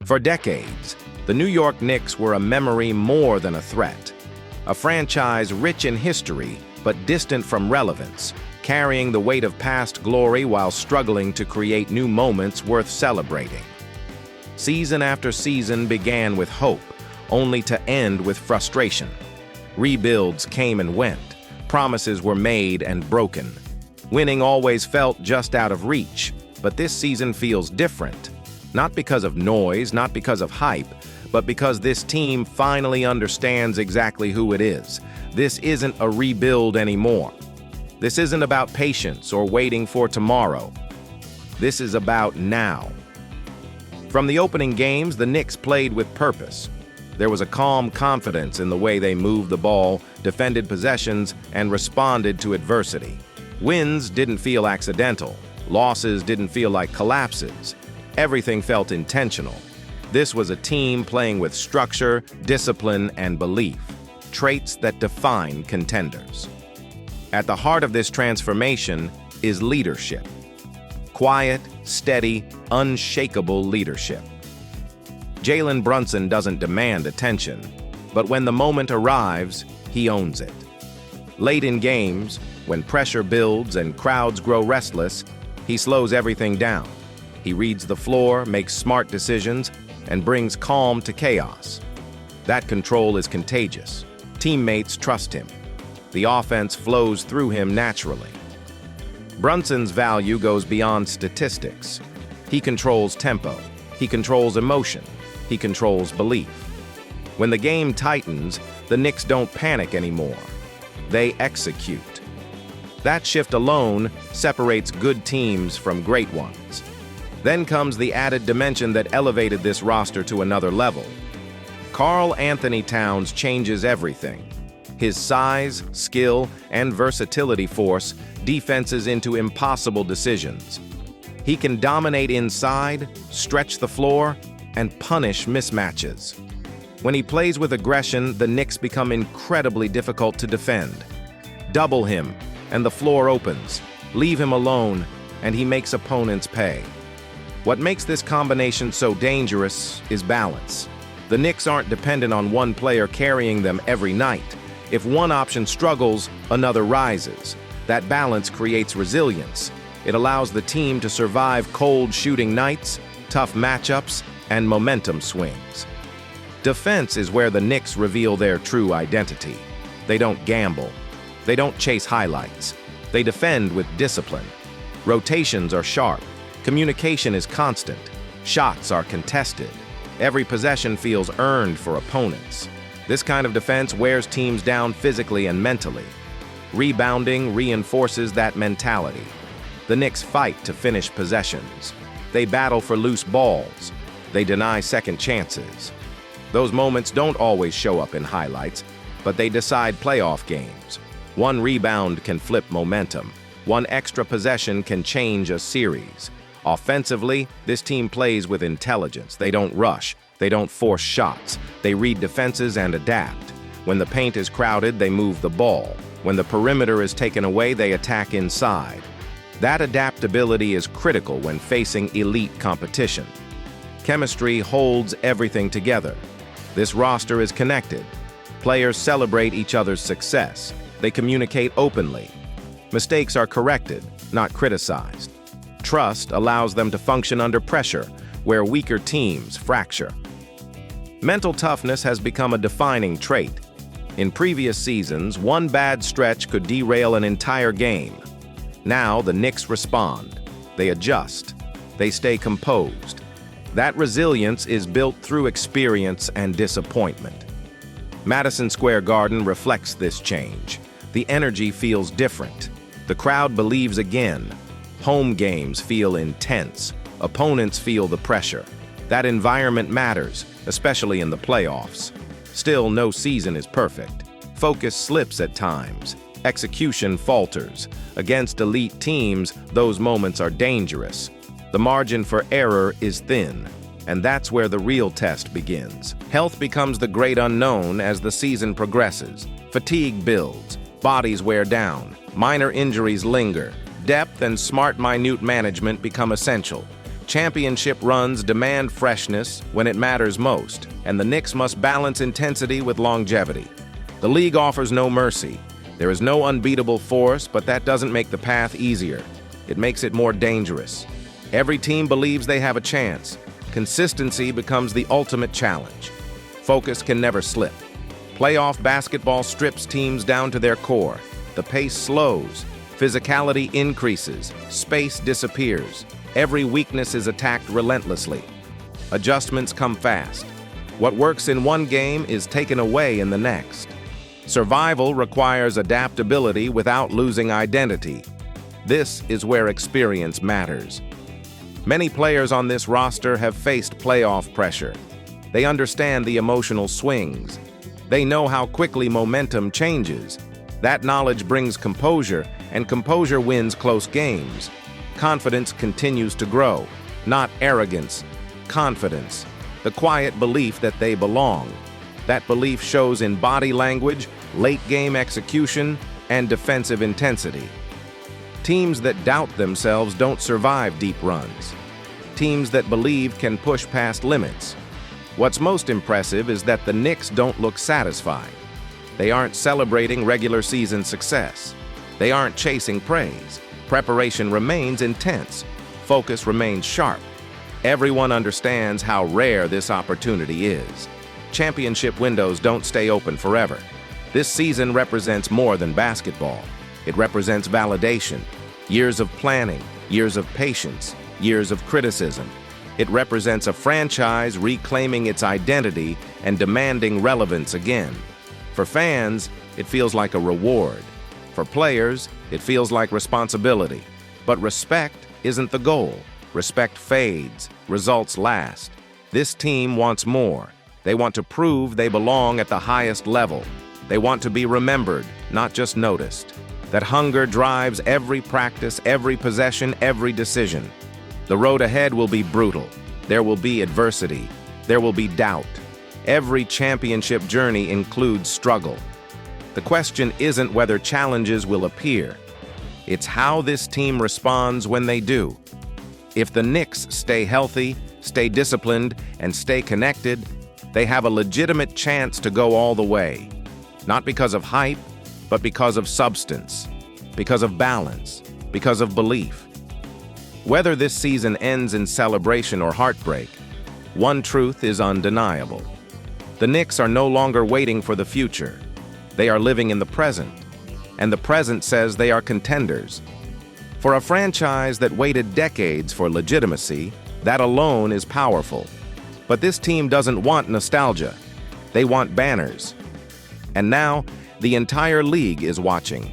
For decades, the New York Knicks were a memory more than a threat. A franchise rich in history but distant from relevance, carrying the weight of past glory while struggling to create new moments worth celebrating. Season after season began with hope, only to end with frustration. Rebuilds came and went. Promises were made and broken. Winning always felt just out of reach, but this season feels different. Not because of noise, not because of hype, but because this team finally understands exactly who it is. This isn't a rebuild anymore. This isn't about patience or waiting for tomorrow. This is about now. From the opening games, the Knicks played with purpose. There was a calm confidence in the way they moved the ball, defended possessions, and responded to adversity. Wins didn't feel accidental. Losses didn't feel like collapses. Everything felt intentional. This was a team playing with structure, discipline, and belief, traits that define contenders. At the heart of this transformation is leadership. Quiet, steady, unshakable leadership. Jalen Brunson doesn't demand attention, but when the moment arrives, he owns it. Late in games, when pressure builds and crowds grow restless, he slows everything down. He reads the floor, makes smart decisions, and brings calm to chaos. That control is contagious. Teammates trust him. The offense flows through him naturally. Brunson's value goes beyond statistics. He controls tempo. He controls emotion. He controls belief. When the game tightens, the Knicks don't panic anymore. They execute. That shift alone separates good teams from great ones. Then comes the added dimension that elevated this roster to another level. Karl Anthony Towns changes everything. His size, skill, and versatility force defenses into impossible decisions. He can dominate inside, stretch the floor, and punish mismatches. When he plays with aggression, the Knicks become incredibly difficult to defend. Double him, and the floor opens. Leave him alone, and he makes opponents pay. What makes this combination so dangerous is balance. The Knicks aren't dependent on one player carrying them every night. If one option struggles, another rises. That balance creates resilience. It allows the team to survive cold shooting nights, tough matchups, and momentum swings. Defense is where the Knicks reveal their true identity. They don't gamble. They don't chase highlights. They defend with discipline. Rotations are sharp. Communication is constant. Shots are contested. Every possession feels earned for opponents. This kind of defense wears teams down physically and mentally. Rebounding reinforces that mentality. The Knicks fight to finish possessions. They battle for loose balls. They deny second chances. Those moments don't always show up in highlights, but they decide playoff games. One rebound can flip momentum. One extra possession can change a series. Offensively, this team plays with intelligence. They don't rush. They don't force shots. They read defenses and adapt. When the paint is crowded, they move the ball. When the perimeter is taken away, they attack inside. That adaptability is critical when facing elite competition. Chemistry holds everything together. This roster is connected. Players celebrate each other's success. They communicate openly. Mistakes are corrected, not criticized. Trust allows them to function under pressure, where weaker teams fracture. Mental toughness has become a defining trait. In previous seasons, one bad stretch could derail an entire game. Now, the Knicks respond. They adjust. They stay composed. That resilience is built through experience and disappointment. Madison Square Garden reflects this change. The energy feels different. The crowd believes again. Home games feel intense. Opponents feel the pressure. That environment matters, especially in the playoffs. Still, no season is perfect. Focus slips at times. Execution falters. Against elite teams, those moments are dangerous. The margin for error is thin, and that's where the real test begins. Health becomes the great unknown as the season progresses. Fatigue builds. Bodies wear down. Minor injuries linger. Depth and smart, minute management become essential. Championship runs demand freshness when it matters most, and the Knicks must balance intensity with longevity. The league offers no mercy. There is no unbeatable force, but that doesn't make the path easier. It makes it more dangerous. Every team believes they have a chance. Consistency becomes the ultimate challenge. Focus can never slip. Playoff basketball strips teams down to their core. The pace slows. Physicality increases. Space disappears. Every weakness is attacked relentlessly. Adjustments come fast. What works in one game is taken away in the next. Survival requires adaptability without losing identity. This is where experience matters. Many players on this roster have faced playoff pressure. They understand the emotional swings. They know how quickly momentum changes. That knowledge brings composure, and composure wins close games. Confidence continues to grow, not arrogance, confidence, the quiet belief that they belong. That belief shows in body language, late-game execution, and defensive intensity. Teams that doubt themselves don't survive deep runs. Teams that believe can push past limits. What's most impressive is that the Knicks don't look satisfied. They aren't celebrating regular season success. They aren't chasing praise. Preparation remains intense. Focus remains sharp. Everyone understands how rare this opportunity is. Championship windows don't stay open forever. This season represents more than basketball. It represents validation, years of planning, years of patience, years of criticism. It represents a franchise reclaiming its identity and demanding relevance again. For fans, it feels like a reward. For players, it feels like responsibility. But respect isn't the goal. Respect fades, results last. This team wants more. They want to prove they belong at the highest level. They want to be remembered, not just noticed. That hunger drives every practice, every possession, every decision. The road ahead will be brutal. There will be adversity. There will be doubt. Every championship journey includes struggle. The question isn't whether challenges will appear. It's how this team responds when they do. If the Knicks stay healthy, stay disciplined, and stay connected, they have a legitimate chance to go all the way. Not because of hype, but because of substance, because of balance, because of belief. Whether this season ends in celebration or heartbreak, one truth is undeniable. The Knicks are no longer waiting for the future. They are living in the present, and the present says they are contenders. For a franchise that waited decades for legitimacy, that alone is powerful. But this team doesn't want nostalgia. They want banners. And now, the entire league is watching.